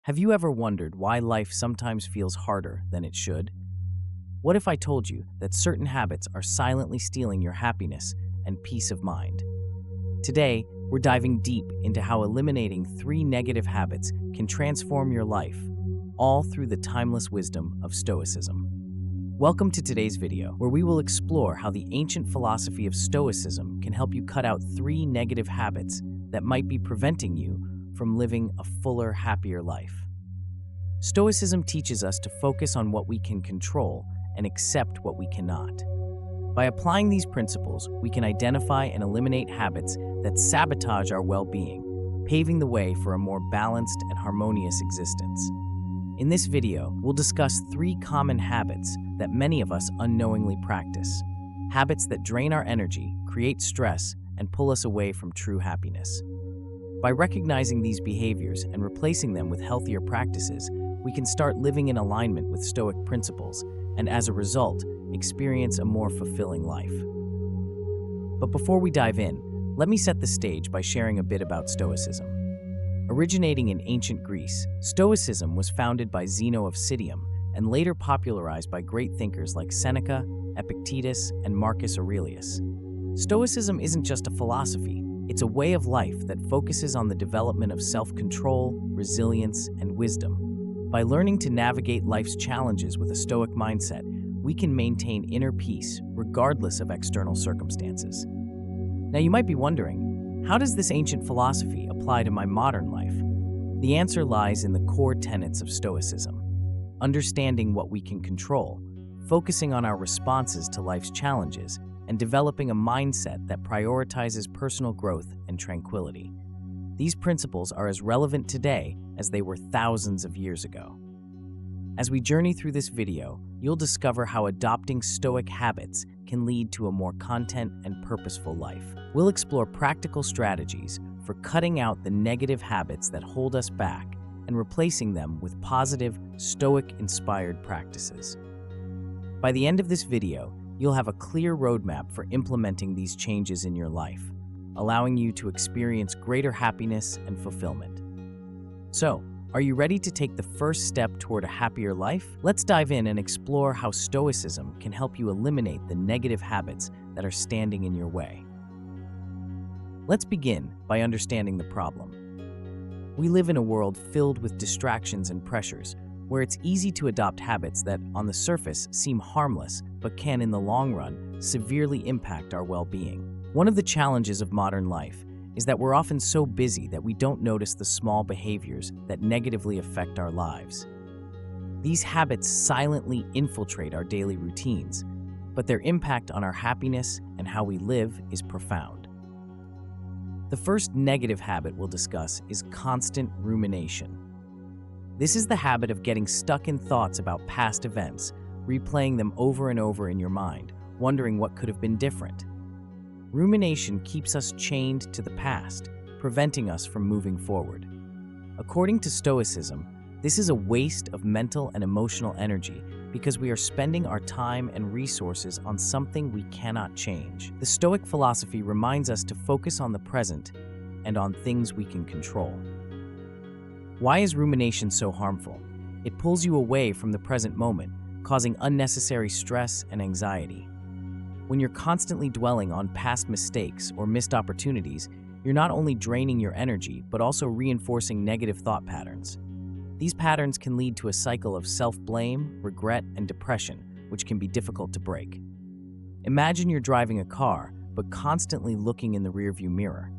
Have you ever wondered why life sometimes feels harder than it should? What if I told you that certain habits are silently stealing your happiness and peace of mind? Today, we're diving deep into how eliminating 3 negative habits can transform your life, all through the timeless wisdom of Stoicism. Welcome to today's video, where we will explore how the ancient philosophy of Stoicism can help you cut out 3 negative habits that might be preventing you from living a fuller, happier life. Stoicism teaches us to focus on what we can control and accept what we cannot. By applying these principles, we can identify and eliminate habits that sabotage our well-being, paving the way for a more balanced and harmonious existence. In this video, we'll discuss 3 common habits that many of us unknowingly practice. Habits that drain our energy, create stress, and pull us away from true happiness. By recognizing these behaviors and replacing them with healthier practices, we can start living in alignment with Stoic principles and, as a result, experience a more fulfilling life. But before we dive in, let me set the stage by sharing a bit about Stoicism. Originating in ancient Greece, Stoicism was founded by Zeno of Citium and later popularized by great thinkers like Seneca, Epictetus, and Marcus Aurelius. Stoicism isn't just a philosophy. It's a way of life that focuses on the development of self-control, resilience, and wisdom. By learning to navigate life's challenges with a Stoic mindset, we can maintain inner peace regardless of external circumstances. Now, you might be wondering, how does this ancient philosophy apply to my modern life? The answer lies in the core tenets of Stoicism: understanding what we can control, focusing on our responses to life's challenges, and developing a mindset that prioritizes personal growth and tranquility. These principles are as relevant today as they were thousands of years ago. As we journey through this video, you'll discover how adopting Stoic habits can lead to a more content and purposeful life. We'll explore practical strategies for cutting out the negative habits that hold us back and replacing them with positive, Stoic-inspired practices. By the end of this video, you'll have a clear roadmap for implementing these changes in your life, allowing you to experience greater happiness and fulfillment. So, are you ready to take the first step toward a happier life? Let's dive in and explore how Stoicism can help you eliminate the negative habits that are standing in your way. Let's begin by understanding the problem. We live in a world filled with distractions and pressures, where it's easy to adopt habits that, on the surface, seem harmless, but can, in the long run, severely impact our well-being. One of the challenges of modern life is that we're often so busy that we don't notice the small behaviors that negatively affect our lives. These habits silently infiltrate our daily routines, but their impact on our happiness and how we live is profound. The first negative habit we'll discuss is constant rumination. This is the habit of getting stuck in thoughts about past events, replaying them over and over in your mind, wondering what could have been different. Rumination keeps us chained to the past, preventing us from moving forward. According to Stoicism, this is a waste of mental and emotional energy because we are spending our time and resources on something we cannot change. The Stoic philosophy reminds us to focus on the present and on things we can control. Why is rumination so harmful? It pulls you away from the present moment, causing unnecessary stress and anxiety. When you're constantly dwelling on past mistakes or missed opportunities, you're not only draining your energy, but also reinforcing negative thought patterns. These patterns can lead to a cycle of self-blame, regret, and depression, which can be difficult to break. Imagine you're driving a car, but constantly looking in the rearview mirror.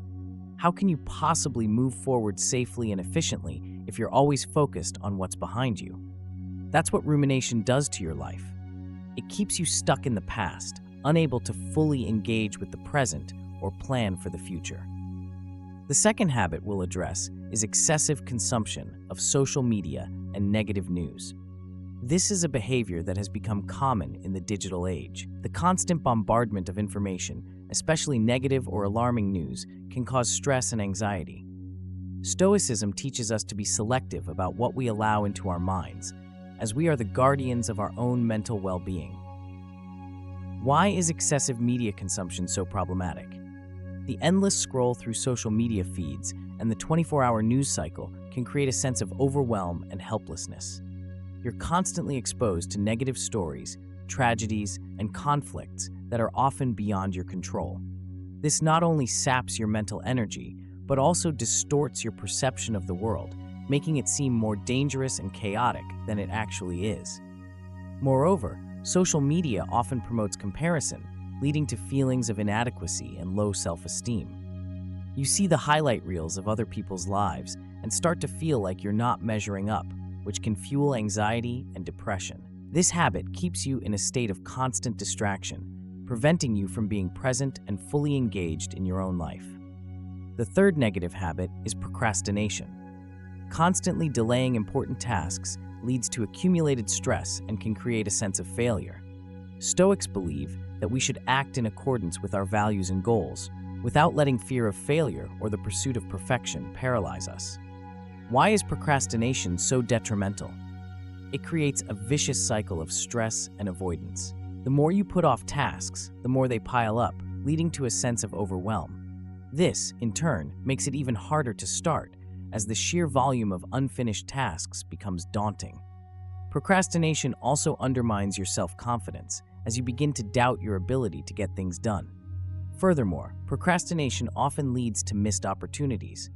How can you possibly move forward safely and efficiently if you're always focused on what's behind you? That's what rumination does to your life. It keeps you stuck in the past, unable to fully engage with the present or plan for the future. The second habit we'll address is excessive consumption of social media and negative news. This is a behavior that has become common in the digital age. The constant bombardment of information, especially negative or alarming news, can cause stress and anxiety. Stoicism teaches us to be selective about what we allow into our minds, as we are the guardians of our own mental well-being. Why is excessive media consumption so problematic? The endless scroll through social media feeds and the 24-hour news cycle can create a sense of overwhelm and helplessness. You're constantly exposed to negative stories, tragedies, and conflicts that are often beyond your control. This not only saps your mental energy, but also distorts your perception of the world, making it seem more dangerous and chaotic than it actually is. Moreover, social media often promotes comparison, leading to feelings of inadequacy and low self-esteem. You see the highlight reels of other people's lives and start to feel like you're not measuring up, which can fuel anxiety and depression. This habit keeps you in a state of constant distraction, preventing you from being present and fully engaged in your own life. The third negative habit is procrastination. Constantly delaying important tasks leads to accumulated stress and can create a sense of failure. Stoics believe that we should act in accordance with our values and goals, without letting fear of failure or the pursuit of perfection paralyze us. Why is procrastination so detrimental? It creates a vicious cycle of stress and avoidance. The more you put off tasks, the more they pile up, leading to a sense of overwhelm. This, in turn, makes it even harder to start, as the sheer volume of unfinished tasks becomes daunting. Procrastination also undermines your self-confidence, as you begin to doubt your ability to get things done. Furthermore, procrastination often leads to missed opportunities.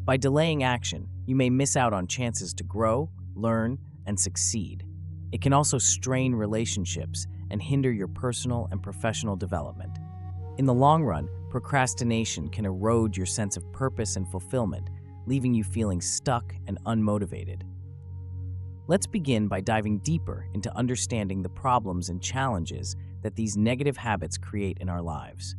By delaying action, you may miss out on chances to grow, learn, and succeed. It can also strain relationships and hinder your personal and professional development. In the long run, procrastination can erode your sense of purpose and fulfillment, leaving you feeling stuck and unmotivated. Let's begin by diving deeper into understanding the problems and challenges that these negative habits create in our lives.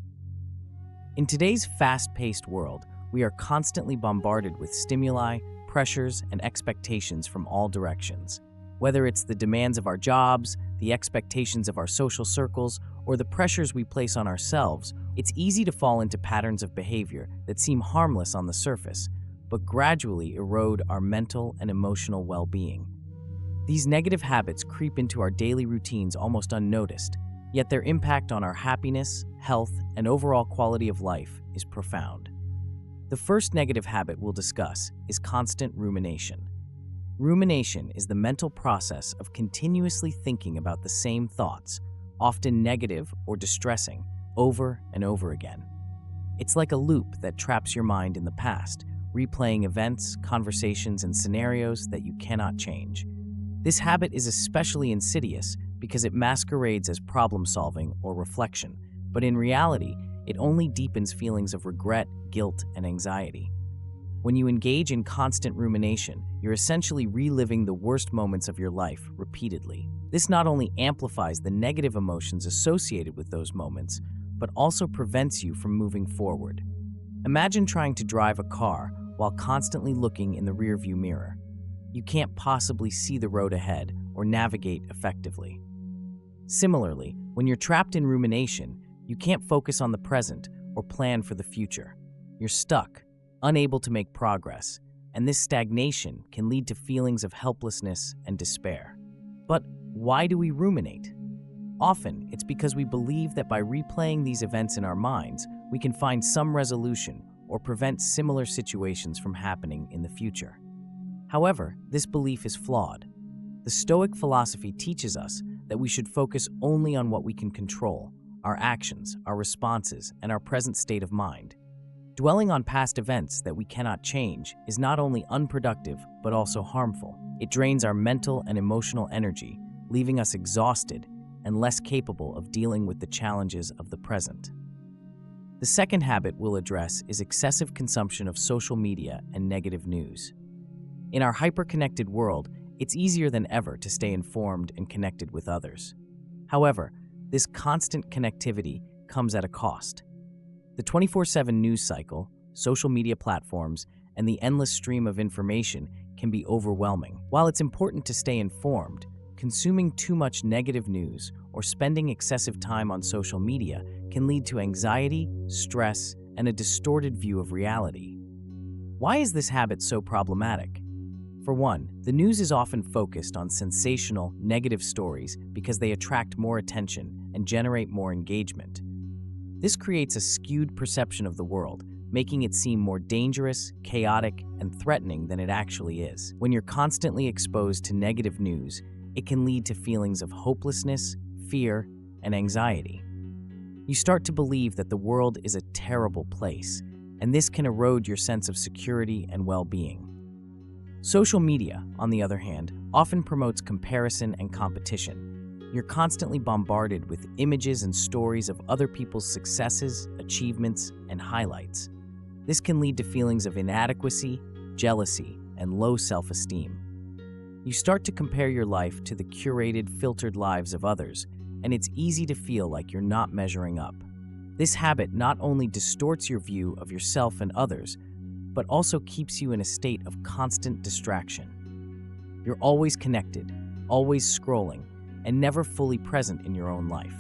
In today's fast-paced world, we are constantly bombarded with stimuli, pressures, and expectations from all directions. Whether it's the demands of our jobs, the expectations of our social circles, or the pressures we place on ourselves, it's easy to fall into patterns of behavior that seem harmless on the surface, but gradually erode our mental and emotional well-being. These negative habits creep into our daily routines almost unnoticed, yet their impact on our happiness, health, and overall quality of life is profound. The first negative habit we'll discuss is constant rumination. Rumination is the mental process of continuously thinking about the same thoughts, often negative or distressing, over and over again. It's like a loop that traps your mind in the past, replaying events, conversations, and scenarios that you cannot change. This habit is especially insidious because it masquerades as problem-solving or reflection, but in reality, it only deepens feelings of regret, guilt, and anxiety. When you engage in constant rumination, you're essentially reliving the worst moments of your life repeatedly. This not only amplifies the negative emotions associated with those moments, but also prevents you from moving forward. Imagine trying to drive a car while constantly looking in the rearview mirror. You can't possibly see the road ahead or navigate effectively. Similarly, when you're trapped in rumination, you can't focus on the present or plan for the future. You're stuck, unable to make progress, and this stagnation can lead to feelings of helplessness and despair. But why do we ruminate? Often, it's because we believe that by replaying these events in our minds, we can find some resolution or prevent similar situations from happening in the future. However, this belief is flawed. The Stoic philosophy teaches us that we should focus only on what we can control, our actions, our responses, and our present state of mind. Dwelling on past events that we cannot change is not only unproductive, but also harmful. It drains our mental and emotional energy, leaving us exhausted and less capable of dealing with the challenges of the present. The second habit we'll address is excessive consumption of social media and negative news. In our hyper-connected world, it's easier than ever to stay informed and connected with others. However, this constant connectivity comes at a cost. The 24/7 news cycle, social media platforms, and the endless stream of information can be overwhelming. While it's important to stay informed, consuming too much negative news or spending excessive time on social media can lead to anxiety, stress, and a distorted view of reality. Why is this habit so problematic? For one, the news is often focused on sensational, negative stories because they attract more attention and generate more engagement. This creates a skewed perception of the world, making it seem more dangerous, chaotic, and threatening than it actually is. When you're constantly exposed to negative news, it can lead to feelings of hopelessness, fear, and anxiety. You start to believe that the world is a terrible place, and this can erode your sense of security and well-being. Social media, on the other hand, often promotes comparison and competition. You're constantly bombarded with images and stories of other people's successes, achievements, and highlights. This can lead to feelings of inadequacy, jealousy, and low self-esteem. You start to compare your life to the curated, filtered lives of others, and it's easy to feel like you're not measuring up. This habit not only distorts your view of yourself and others, but also keeps you in a state of constant distraction. You're always connected, always scrolling, and never fully present in your own life.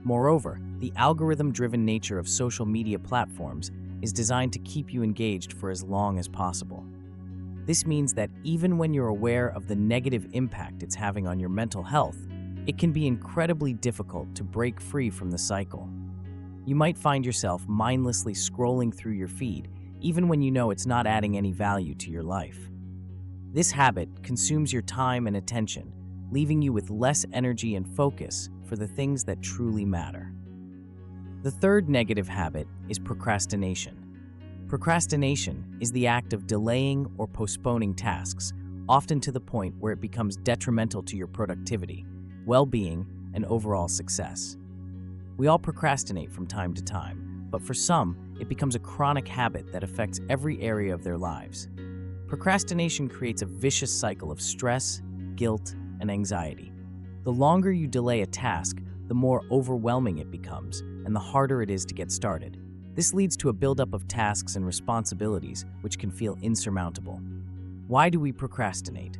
Moreover, the algorithm-driven nature of social media platforms is designed to keep you engaged for as long as possible. This means that even when you're aware of the negative impact it's having on your mental health, it can be incredibly difficult to break free from the cycle. You might find yourself mindlessly scrolling through your feed, even when you know it's not adding any value to your life. This habit consumes your time and attention, leaving you with less energy and focus for the things that truly matter. The third negative habit is procrastination. Procrastination is the act of delaying or postponing tasks, often to the point where it becomes detrimental to your productivity, well-being, and overall success. We all procrastinate from time to time, but for some, it becomes a chronic habit that affects every area of their lives. Procrastination creates a vicious cycle of stress, guilt, and anxiety. The longer you delay a task, the more overwhelming it becomes, and the harder it is to get started. This leads to a buildup of tasks and responsibilities, which can feel insurmountable. Why do we procrastinate?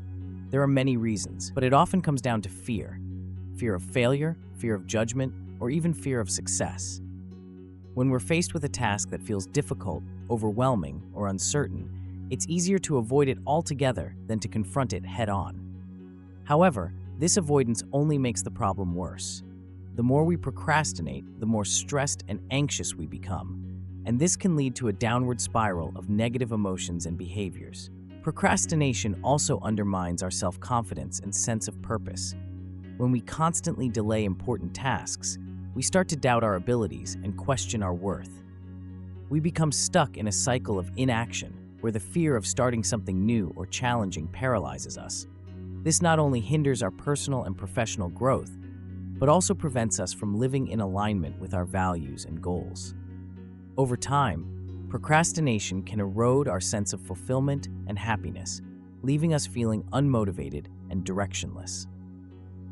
There are many reasons, but it often comes down to fear. Fear of failure, fear of judgment, or even fear of success. When we're faced with a task that feels difficult, overwhelming, or uncertain, it's easier to avoid it altogether than to confront it head-on. However, this avoidance only makes the problem worse. The more we procrastinate, the more stressed and anxious we become, and this can lead to a downward spiral of negative emotions and behaviors. Procrastination also undermines our self-confidence and sense of purpose. When we constantly delay important tasks, we start to doubt our abilities and question our worth. We become stuck in a cycle of inaction, where the fear of starting something new or challenging paralyzes us. This not only hinders our personal and professional growth, but also prevents us from living in alignment with our values and goals. Over time, procrastination can erode our sense of fulfillment and happiness, leaving us feeling unmotivated and directionless.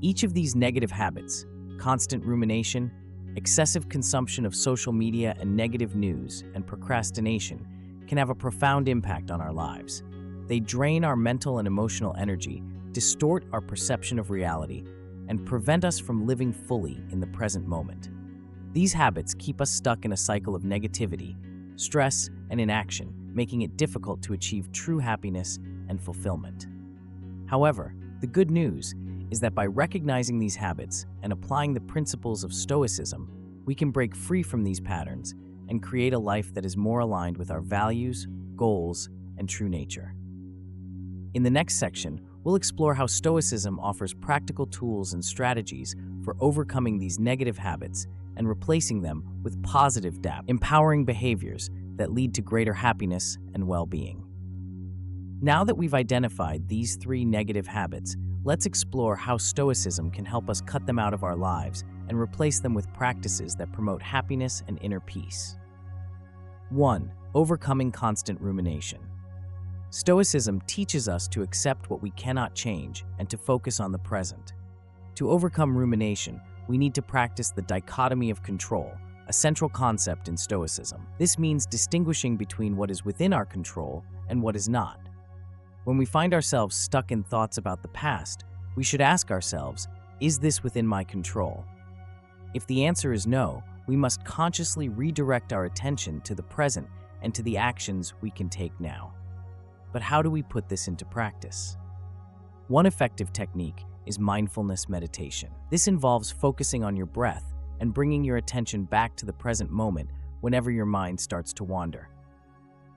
Each of these negative habits, constant rumination, excessive consumption of social media and negative news, and procrastination, can have a profound impact on our lives. They drain our mental and emotional energy, distort our perception of reality, and prevent us from living fully in the present moment. These habits keep us stuck in a cycle of negativity, stress, and inaction, making it difficult to achieve true happiness and fulfillment. However, the good news is that by recognizing these habits and applying the principles of Stoicism, we can break free from these patterns and create a life that is more aligned with our values, goals, and true nature. In the next section, we'll explore how Stoicism offers practical tools and strategies for overcoming these negative habits and replacing them with positive, empowering behaviors that lead to greater happiness and well-being. Now that we've identified these 3 negative habits, let's explore how Stoicism can help us cut them out of our lives and replace them with practices that promote happiness and inner peace. 1. Overcoming constant rumination. Stoicism teaches us to accept what we cannot change and to focus on the present. To overcome rumination, we need to practice the dichotomy of control, a central concept in Stoicism. This means distinguishing between what is within our control and what is not. When we find ourselves stuck in thoughts about the past, we should ask ourselves, is this within my control? If the answer is no, we must consciously redirect our attention to the present and to the actions we can take now. But how do we put this into practice? One effective technique is mindfulness meditation. This involves focusing on your breath and bringing your attention back to the present moment whenever your mind starts to wander.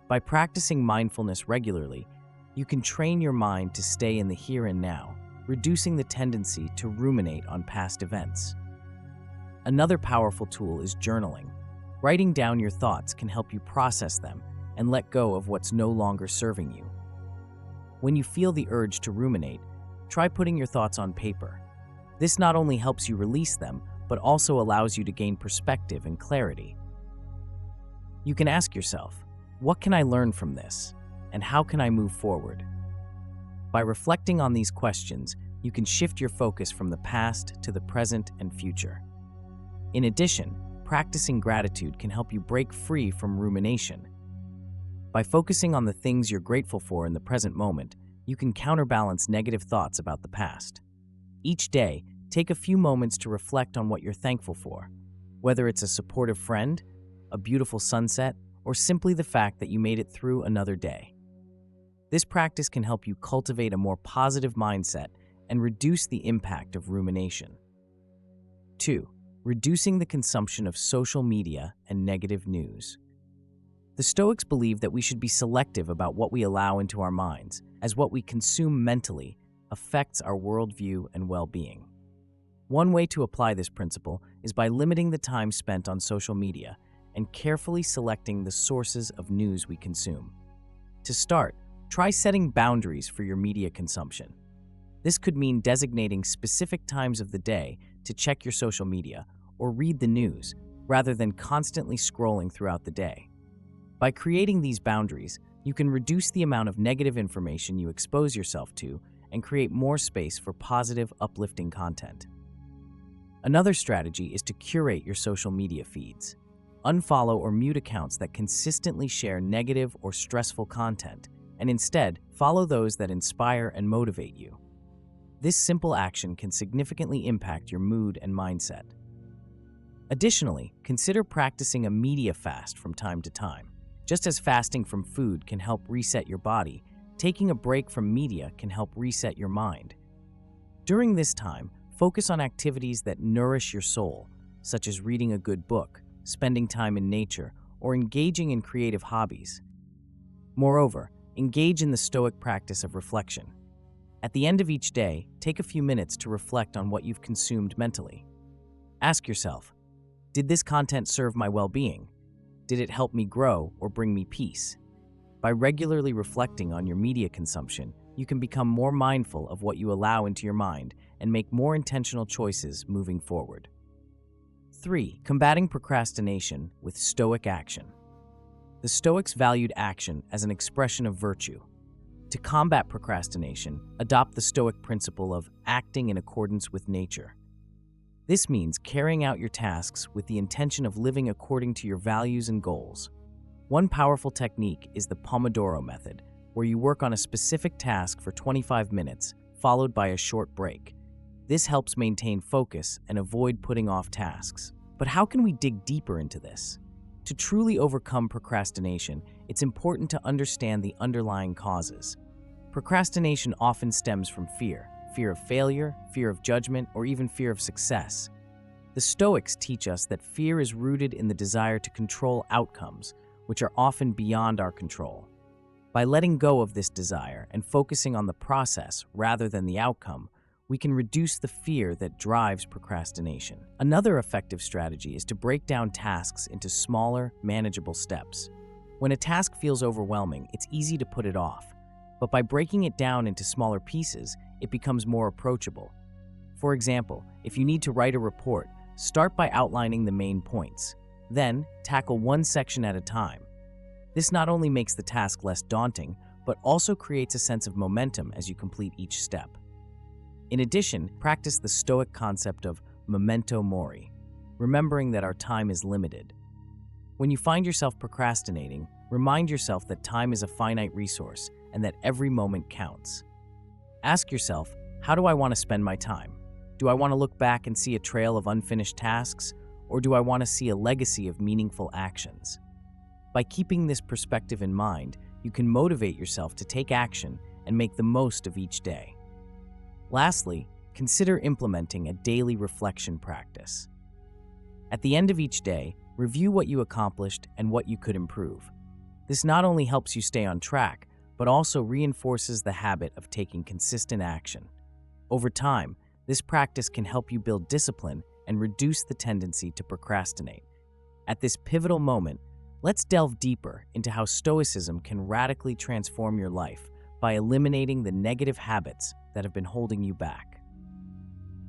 By practicing mindfulness regularly, you can train your mind to stay in the here and now, reducing the tendency to ruminate on past events. Another powerful tool is journaling. Writing down your thoughts can help you process them and let go of what's no longer serving you. When you feel the urge to ruminate, try putting your thoughts on paper. This not only helps you release them, but also allows you to gain perspective and clarity. You can ask yourself, what can I learn from this? And how can I move forward? By reflecting on these questions, you can shift your focus from the past to the present and future. In addition, practicing gratitude can help you break free from rumination. By focusing on the things you're grateful for in the present moment, you can counterbalance negative thoughts about the past. Each day, take a few moments to reflect on what you're thankful for, whether it's a supportive friend, a beautiful sunset, or simply the fact that you made it through another day. This practice can help you cultivate a more positive mindset and reduce the impact of rumination. 2. Reducing the consumption of social media and negative news. The Stoics believe that we should be selective about what we allow into our minds, as what we consume mentally affects our worldview and well-being. One way to apply this principle is by limiting the time spent on social media and carefully selecting the sources of news we consume. To start, try setting boundaries for your media consumption. This could mean designating specific times of the day to check your social media or read the news, rather than constantly scrolling throughout the day. By creating these boundaries, you can reduce the amount of negative information you expose yourself to and create more space for positive, uplifting content. Another strategy is to curate your social media feeds. Unfollow or mute accounts that consistently share negative or stressful content, and instead follow those that inspire and motivate you. This simple action can significantly impact your mood and mindset. Additionally, consider practicing a media fast from time to time. Just as fasting from food can help reset your body, taking a break from media can help reset your mind. During this time, focus on activities that nourish your soul, such as reading a good book, spending time in nature, or engaging in creative hobbies. Moreover, engage in the Stoic practice of reflection. At the end of each day, take a few minutes to reflect on what you've consumed mentally. Ask yourself, did this content serve my well-being? Did it help me grow or bring me peace? By regularly reflecting on your media consumption, you can become more mindful of what you allow into your mind and make more intentional choices moving forward. 3. Combating procrastination with Stoic action. The Stoics valued action as an expression of virtue. To combat procrastination, adopt the Stoic principle of acting in accordance with nature. This means carrying out your tasks with the intention of living according to your values and goals. One powerful technique is the Pomodoro method, where you work on a specific task for 25 minutes, followed by a short break. This helps maintain focus and avoid putting off tasks. But how can we dig deeper into this? To truly overcome procrastination, it's important to understand the underlying causes. Procrastination often stems from fear of failure, fear of judgment, or even fear of success. The Stoics teach us that fear is rooted in the desire to control outcomes, which are often beyond our control. By letting go of this desire and focusing on the process rather than the outcome, we can reduce the fear that drives procrastination. Another effective strategy is to break down tasks into smaller, manageable steps. When a task feels overwhelming, it's easy to put it off. But by breaking it down into smaller pieces, it becomes more approachable. For example, if you need to write a report, start by outlining the main points. Then, tackle one section at a time. This not only makes the task less daunting, but also creates a sense of momentum as you complete each step. In addition, practice the Stoic concept of memento mori, remembering that our time is limited. When you find yourself procrastinating, remind yourself that time is a finite resource and that every moment counts. Ask yourself, how do I want to spend my time? Do I want to look back and see a trail of unfinished tasks, or do I want to see a legacy of meaningful actions? By keeping this perspective in mind, you can motivate yourself to take action and make the most of each day. Lastly, consider implementing a daily reflection practice. At the end of each day, review what you accomplished and what you could improve. This not only helps you stay on track, but also reinforces the habit of taking consistent action. Over time, this practice can help you build discipline and reduce the tendency to procrastinate. At this pivotal moment, let's delve deeper into how Stoicism can radically transform your life by eliminating the negative habits that have been holding you back.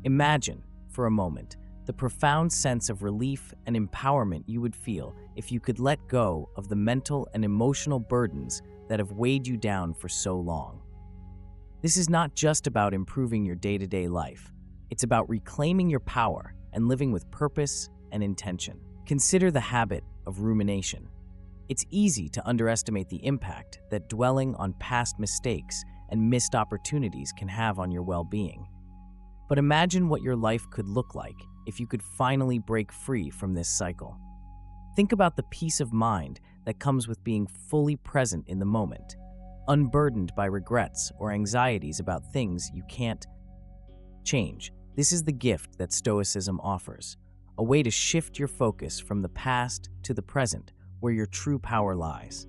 Imagine, for a moment, the profound sense of relief and empowerment you would feel if you could let go of the mental and emotional burdens that have weighed you down for so long. This is not just about improving your day-to-day life. It's about reclaiming your power and living with purpose and intention. Consider the habit of rumination. It's easy to underestimate the impact that dwelling on past mistakes and missed opportunities can have on your well-being. But imagine what your life could look like if you could finally break free from this cycle. Think about the peace of mind that comes with being fully present in the moment, unburdened by regrets or anxieties about things you can't change. This is the gift that Stoicism offers, a way to shift your focus from the past to the present, where your true power lies.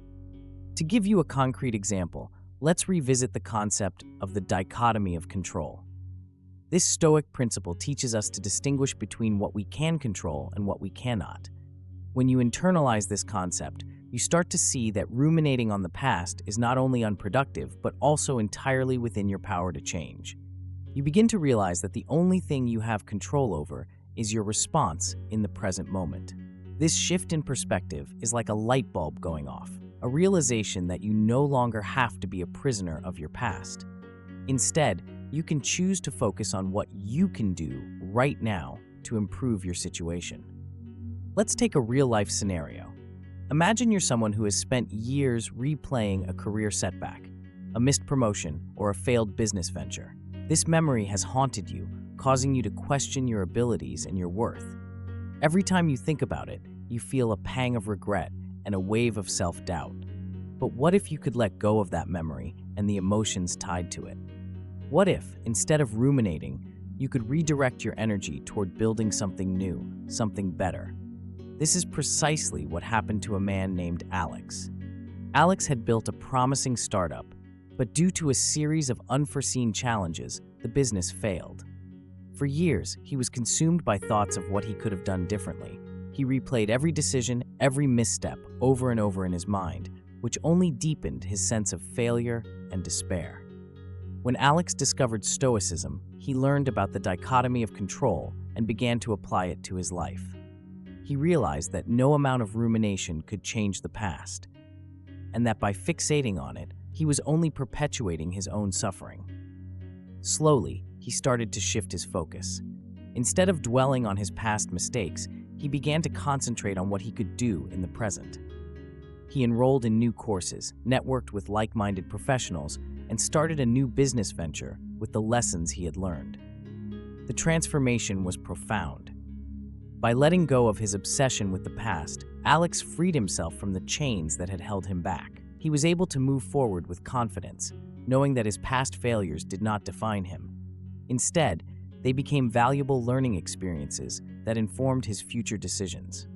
To give you a concrete example, let's revisit the concept of the dichotomy of control. This Stoic principle teaches us to distinguish between what we can control and what we cannot. When you internalize this concept, you start to see that ruminating on the past is not only unproductive, but also entirely within your power to change. You begin to realize that the only thing you have control over is your response in the present moment. This shift in perspective is like a light bulb going off, a realization that you no longer have to be a prisoner of your past. Instead, you can choose to focus on what you can do right now to improve your situation. Let's take a real-life scenario. Imagine you're someone who has spent years replaying a career setback, a missed promotion, or a failed business venture. This memory has haunted you, causing you to question your abilities and your worth. Every time you think about it, you feel a pang of regret and a wave of self-doubt. But what if you could let go of that memory and the emotions tied to it? What if, instead of ruminating, you could redirect your energy toward building something new, something better? This is precisely what happened to a man named Alex. Alex had built a promising startup, but due to a series of unforeseen challenges, the business failed. For years, he was consumed by thoughts of what he could have done differently. He replayed every decision, every misstep, over and over in his mind, which only deepened his sense of failure and despair. When Alex discovered Stoicism, he learned about the dichotomy of control and began to apply it to his life. He realized that no amount of rumination could change the past, and that by fixating on it, he was only perpetuating his own suffering. Slowly, he started to shift his focus. Instead of dwelling on his past mistakes, he began to concentrate on what he could do in the present. He enrolled in new courses, networked with like-minded professionals, and started a new business venture with the lessons he had learned. The transformation was profound. By letting go of his obsession with the past, Alex freed himself from the chains that had held him back. He was able to move forward with confidence, knowing that his past failures did not define him. Instead, they became valuable learning experiences that informed his future decisions.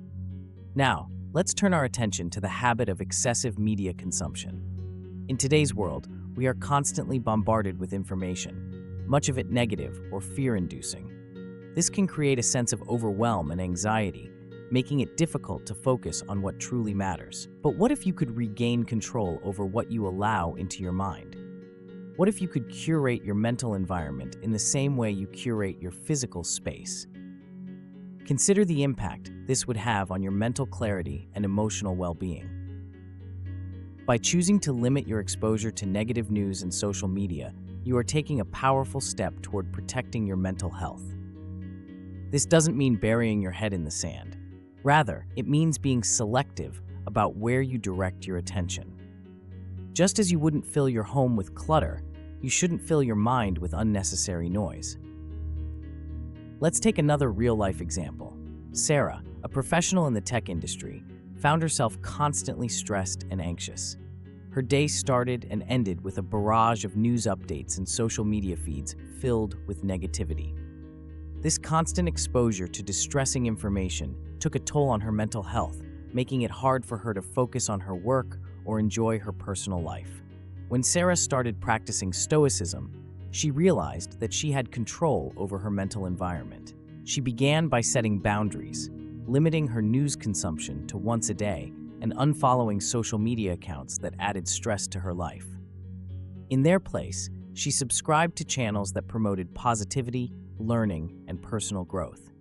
Now, let's turn our attention to the habit of excessive media consumption. In today's world, we are constantly bombarded with information, much of it negative or fear-inducing. This can create a sense of overwhelm and anxiety, making it difficult to focus on what truly matters. But what if you could regain control over what you allow into your mind? What if you could curate your mental environment in the same way you curate your physical space? Consider the impact this would have on your mental clarity and emotional well-being. By choosing to limit your exposure to negative news and social media, you are taking a powerful step toward protecting your mental health. This doesn't mean burying your head in the sand. Rather, it means being selective about where you direct your attention. Just as you wouldn't fill your home with clutter, you shouldn't fill your mind with unnecessary noise. Let's take another real-life example. Sarah, a professional in the tech industry, found herself constantly stressed and anxious. Her day started and ended with a barrage of news updates and social media feeds filled with negativity. This constant exposure to distressing information took a toll on her mental health, making it hard for her to focus on her work or enjoy her personal life. When Sarah started practicing Stoicism, she realized that she had control over her mental environment. She began by setting boundaries, limiting her news consumption to once a day and unfollowing social media accounts that added stress to her life. In their place, she subscribed to channels that promoted positivity, learning, and personal growth.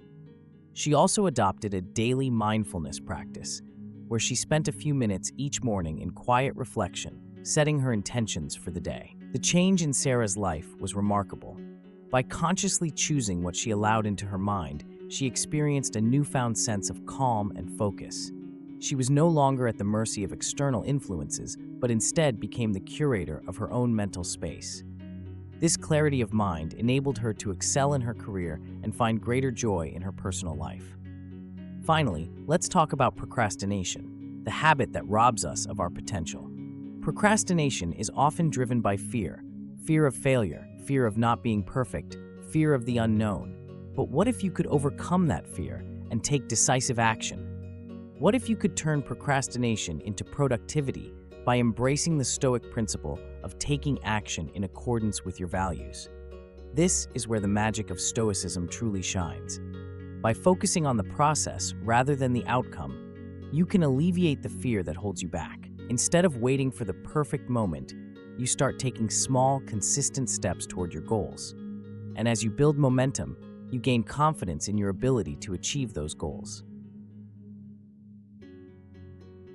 She also adopted a daily mindfulness practice, where she spent a few minutes each morning in quiet reflection, setting her intentions for the day. The change in Sarah's life was remarkable. By consciously choosing what she allowed into her mind, she experienced a newfound sense of calm and focus. She was no longer at the mercy of external influences, but instead became the curator of her own mental space. This clarity of mind enabled her to excel in her career and find greater joy in her personal life. Finally, let's talk about procrastination, the habit that robs us of our potential. Procrastination is often driven by fear of failure, fear of not being perfect, fear of the unknown. But what if you could overcome that fear and take decisive action? What if you could turn procrastination into productivity by embracing the Stoic principle of taking action in accordance with your values? This is where the magic of Stoicism truly shines. By focusing on the process rather than the outcome, you can alleviate the fear that holds you back. Instead of waiting for the perfect moment, you start taking small, consistent steps toward your goals. And as you build momentum, you gain confidence in your ability to achieve those goals.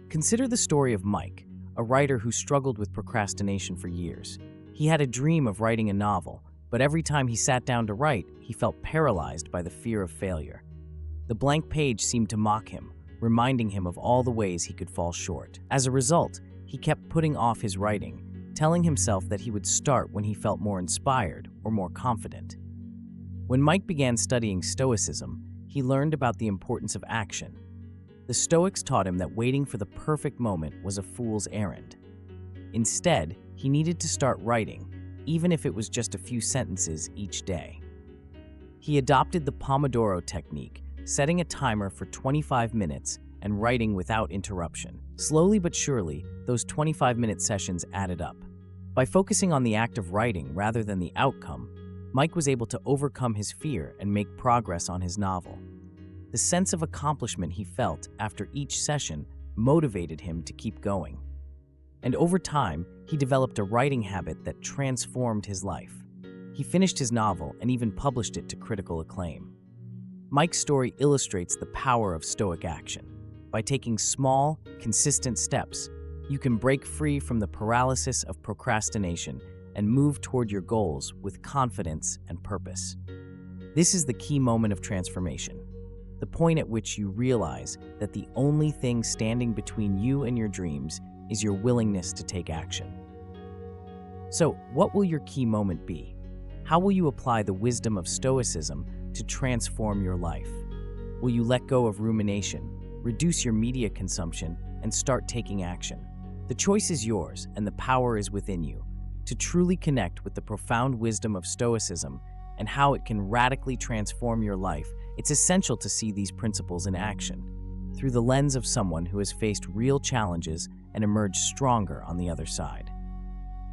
Consider the story of Mike, a writer who struggled with procrastination for years. He had a dream of writing a novel, but every time he sat down to write, he felt paralyzed by the fear of failure. The blank page seemed to mock him, reminding him of all the ways he could fall short. As a result, he kept putting off his writing, telling himself that he would start when he felt more inspired or more confident. When Mike began studying Stoicism, he learned about the importance of action. The Stoics taught him that waiting for the perfect moment was a fool's errand. Instead, he needed to start writing, even if it was just a few sentences each day. He adopted the Pomodoro technique, setting a timer for 25 minutes and writing without interruption. Slowly but surely, those 25-minute sessions added up. By focusing on the act of writing rather than the outcome, Mike was able to overcome his fear and make progress on his novel. The sense of accomplishment he felt after each session motivated him to keep going. And over time, he developed a writing habit that transformed his life. He finished his novel and even published it to critical acclaim. Mike's story illustrates the power of Stoic action. By taking small, consistent steps, you can break free from the paralysis of procrastination and move toward your goals with confidence and purpose. This is the key moment of transformation, the point at which you realize that the only thing standing between you and your dreams is your willingness to take action. So, what will your key moment be? How will you apply the wisdom of Stoicism to transform your life? Will you let go of rumination, reduce your media consumption, and start taking action? The choice is yours, and the power is within you. To truly connect with the profound wisdom of Stoicism and how it can radically transform your life, it's essential to see these principles in action through the lens of someone who has faced real challenges and emerged stronger on the other side.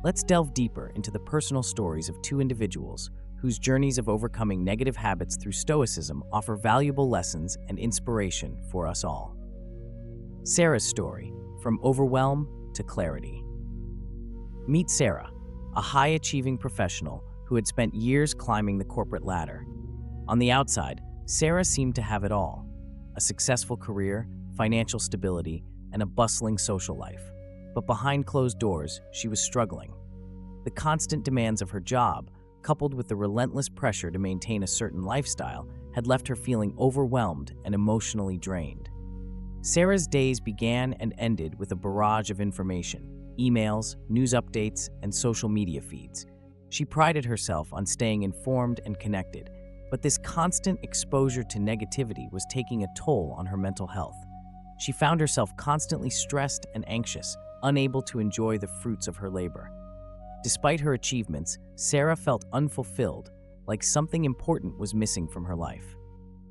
Let's delve deeper into the personal stories of two individuals whose journeys of overcoming negative habits through Stoicism offer valuable lessons and inspiration for us all. Sarah's story, from overwhelm to clarity. Meet Sarah, a high-achieving professional who had spent years climbing the corporate ladder. On the outside, Sarah seemed to have it all: a successful career, financial stability, and a bustling social life. But behind closed doors, she was struggling. The constant demands of her job, coupled with the relentless pressure to maintain a certain lifestyle, had left her feeling overwhelmed and emotionally drained. Sarah's days began and ended with a barrage of information: emails, news updates, and social media feeds. She prided herself on staying informed and connected, but this constant exposure to negativity was taking a toll on her mental health. She found herself constantly stressed and anxious, unable to enjoy the fruits of her labor. Despite her achievements, Sarah felt unfulfilled, like something important was missing from her life.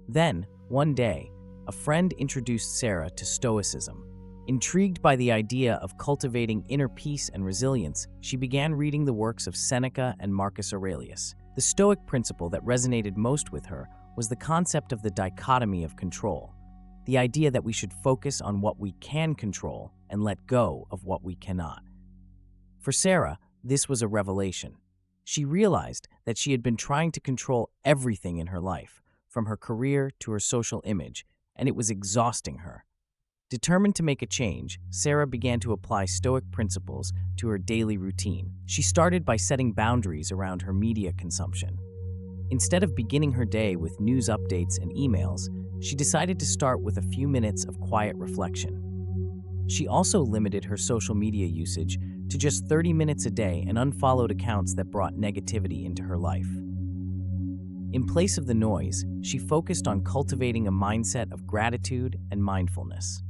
Then, one day, a friend introduced Sarah to Stoicism. Intrigued by the idea of cultivating inner peace and resilience, she began reading the works of Seneca and Marcus Aurelius. The Stoic principle that resonated most with her was the concept of the dichotomy of control, the idea that we should focus on what we can control and let go of what we cannot. For Sarah, this was a revelation. She realized that she had been trying to control everything in her life, from her career to her social image, and it was exhausting her. Determined to make a change, Sarah began to apply Stoic principles to her daily routine. She started by setting boundaries around her media consumption. Instead of beginning her day with news updates and emails, she decided to start with a few minutes of quiet reflection. She also limited her social media usage to just 30 minutes a day and unfollowed accounts that brought negativity into her life. In place of the noise, she focused on cultivating a mindset of gratitude and mindfulness.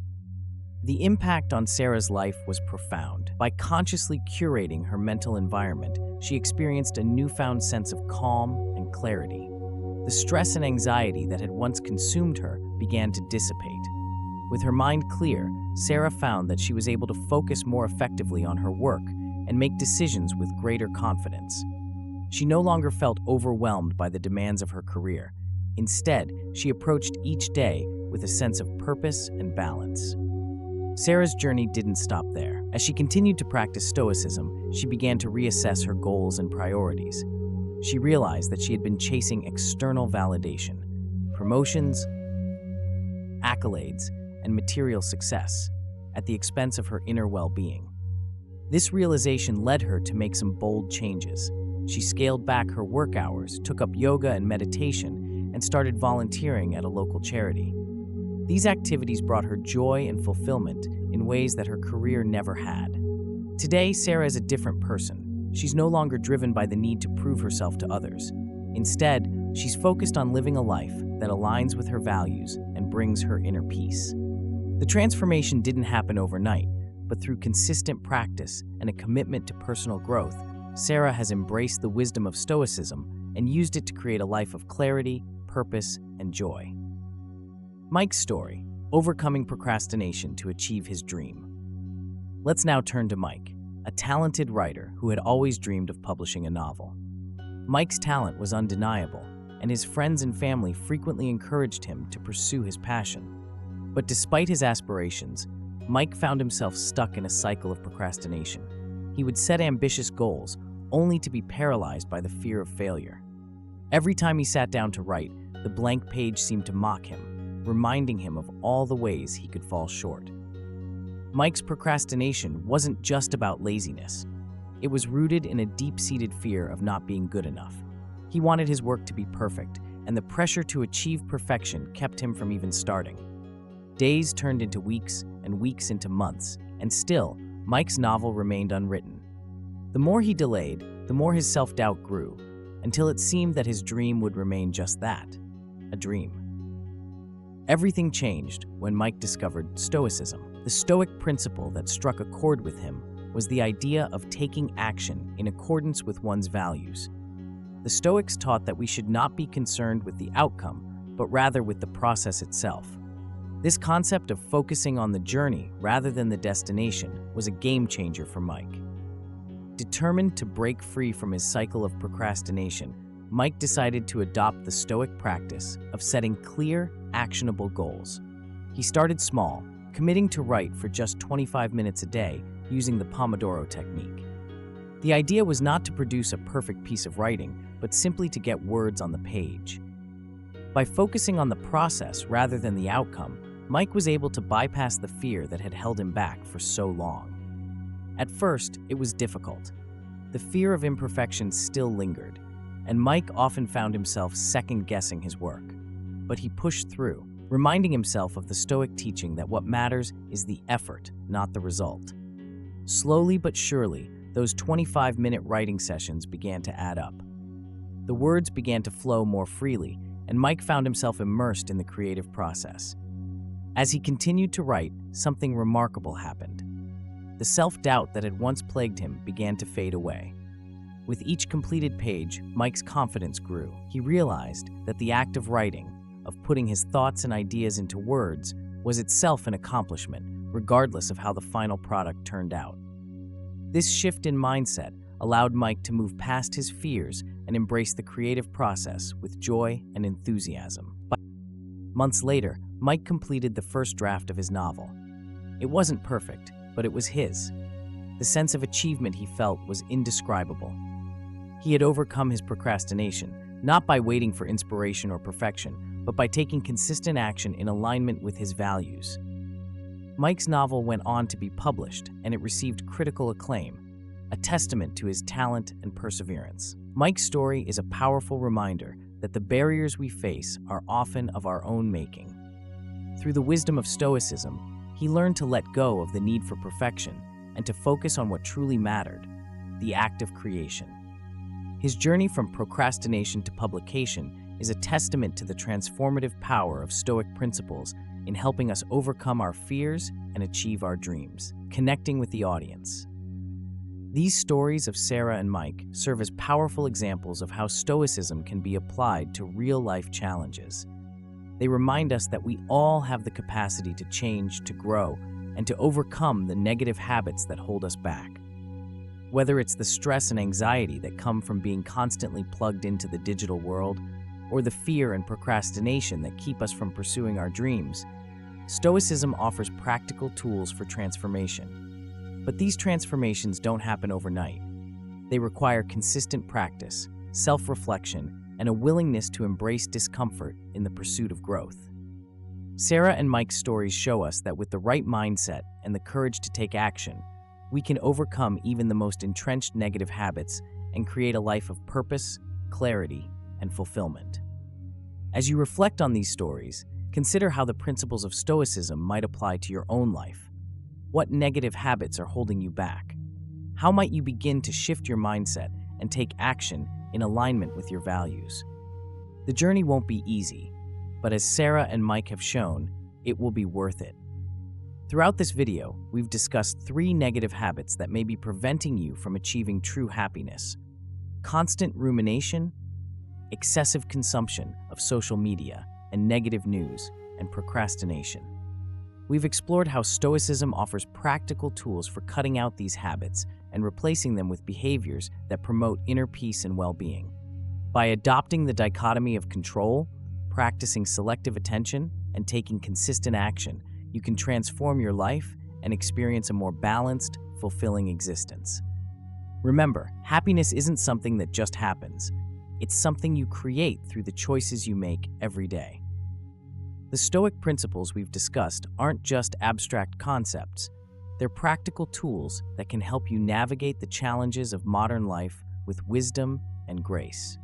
The impact on Sarah's life was profound. By consciously curating her mental environment, she experienced a newfound sense of calm and clarity. The stress and anxiety that had once consumed her began to dissipate. With her mind clear, Sarah found that she was able to focus more effectively on her work and make decisions with greater confidence. She no longer felt overwhelmed by the demands of her career. Instead, she approached each day with a sense of purpose and balance. Sarah's journey didn't stop there. As she continued to practice Stoicism, she began to reassess her goals and priorities. She realized that she had been chasing external validation, promotions, accolades, and material success at the expense of her inner well-being. This realization led her to make some bold changes. She scaled back her work hours, took up yoga and meditation, and started volunteering at a local charity. These activities brought her joy and fulfillment in ways that her career never had. Today, Sarah is a different person. She's no longer driven by the need to prove herself to others. Instead, she's focused on living a life that aligns with her values and brings her inner peace. The transformation didn't happen overnight, but through consistent practice and a commitment to personal growth, Sarah has embraced the wisdom of Stoicism and used it to create a life of clarity, purpose, and joy. Mike's story, overcoming procrastination to achieve his dream. Let's now turn to Mike, a talented writer who had always dreamed of publishing a novel. Mike's talent was undeniable, and his friends and family frequently encouraged him to pursue his passion. But despite his aspirations, Mike found himself stuck in a cycle of procrastination. He would set ambitious goals, only to be paralyzed by the fear of failure. Every time he sat down to write, the blank page seemed to mock him, reminding him of all the ways he could fall short. Mike's procrastination wasn't just about laziness. It was rooted in a deep-seated fear of not being good enough. He wanted his work to be perfect, and the pressure to achieve perfection kept him from even starting. Days turned into weeks, and weeks into months, and still, Mike's novel remained unwritten. The more he delayed, the more his self-doubt grew, until it seemed that his dream would remain just that, a dream. Everything changed when Mike discovered Stoicism. The Stoic principle that struck a chord with him was the idea of taking action in accordance with one's values. The Stoics taught that we should not be concerned with the outcome, but rather with the process itself. This concept of focusing on the journey rather than the destination was a game changer for Mike. Determined to break free from his cycle of procrastination, Mike decided to adopt the Stoic practice of setting clear, actionable goals. He started small, committing to write for just 25 minutes a day using the Pomodoro technique. The idea was not to produce a perfect piece of writing, but simply to get words on the page. By focusing on the process rather than the outcome, Mike was able to bypass the fear that had held him back for so long. At first, it was difficult. The fear of imperfection still lingered, and Mike often found himself second-guessing his work. But he pushed through, reminding himself of the Stoic teaching that what matters is the effort, not the result. Slowly but surely, those 25-minute writing sessions began to add up. The words began to flow more freely, and Mike found himself immersed in the creative process. As he continued to write, something remarkable happened. The self-doubt that had once plagued him began to fade away. With each completed page, Mike's confidence grew. He realized that the act of writing, of putting his thoughts and ideas into words was itself an accomplishment, regardless of how the final product turned out. This shift in mindset allowed Mike to move past his fears and embrace the creative process with joy and enthusiasm. Months later, Mike completed the first draft of his novel. It wasn't perfect, but it was his. The sense of achievement he felt was indescribable. He had overcome his procrastination, not by waiting for inspiration or perfection, but by taking consistent action in alignment with his values. Mike's novel went on to be published, and it received critical acclaim, a testament to his talent and perseverance. Mike's story is a powerful reminder that the barriers we face are often of our own making. Through the wisdom of Stoicism, he learned to let go of the need for perfection and to focus on what truly mattered, the act of creation. His journey from procrastination to publication is a testament to the transformative power of Stoic principles in helping us overcome our fears and achieve our dreams. Connecting with the audience. These stories of Sarah and Mike serve as powerful examples of how Stoicism can be applied to real-life challenges. They remind us that we all have the capacity to change, to grow, and to overcome the negative habits that hold us back. Whether it's the stress and anxiety that come from being constantly plugged into the digital world, or the fear and procrastination that keep us from pursuing our dreams, Stoicism offers practical tools for transformation. But these transformations don't happen overnight. They require consistent practice, self-reflection, and a willingness to embrace discomfort in the pursuit of growth. Sarah and Mike's stories show us that with the right mindset and the courage to take action, we can overcome even the most entrenched negative habits and create a life of purpose, clarity, and fulfillment. As you reflect on these stories, consider how the principles of Stoicism might apply to your own life. What negative habits are holding you back? How might you begin to shift your mindset and take action in alignment with your values? The journey won't be easy, but as Sarah and Mike have shown, it will be worth it. Throughout this video, we've discussed 3 negative habits that may be preventing you from achieving true happiness: constant rumination, excessive consumption of social media and negative news, and procrastination. We've explored how Stoicism offers practical tools for cutting out these habits and replacing them with behaviors that promote inner peace and well-being. By adopting the dichotomy of control, practicing selective attention, and taking consistent action, you can transform your life and experience a more balanced, fulfilling existence. Remember, happiness isn't something that just happens. It's something you create through the choices you make every day. The Stoic principles we've discussed aren't just abstract concepts. They're practical tools that can help you navigate the challenges of modern life with wisdom and grace.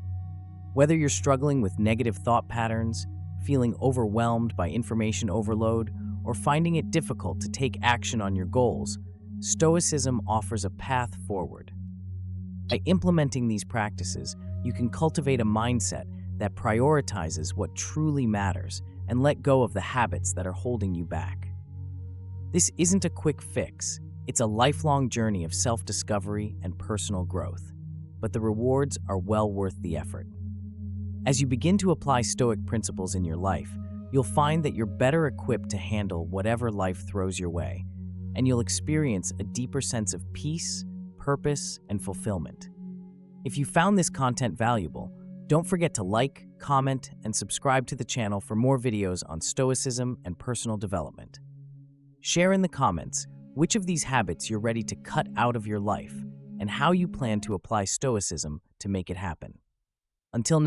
Whether you're struggling with negative thought patterns, feeling overwhelmed by information overload, or finding it difficult to take action on your goals, Stoicism offers a path forward. By implementing these practices, you can cultivate a mindset that prioritizes what truly matters and let go of the habits that are holding you back. This isn't a quick fix. It's a lifelong journey of self-discovery and personal growth, but the rewards are well worth the effort. As you begin to apply Stoic principles in your life, you'll find that you're better equipped to handle whatever life throws your way, and you'll experience a deeper sense of peace, purpose, and fulfillment. If you found this content valuable, don't forget to like, comment, and subscribe to the channel for more videos on Stoicism and personal development. Share in the comments which of these habits you're ready to cut out of your life and how you plan to apply Stoicism to make it happen. Until next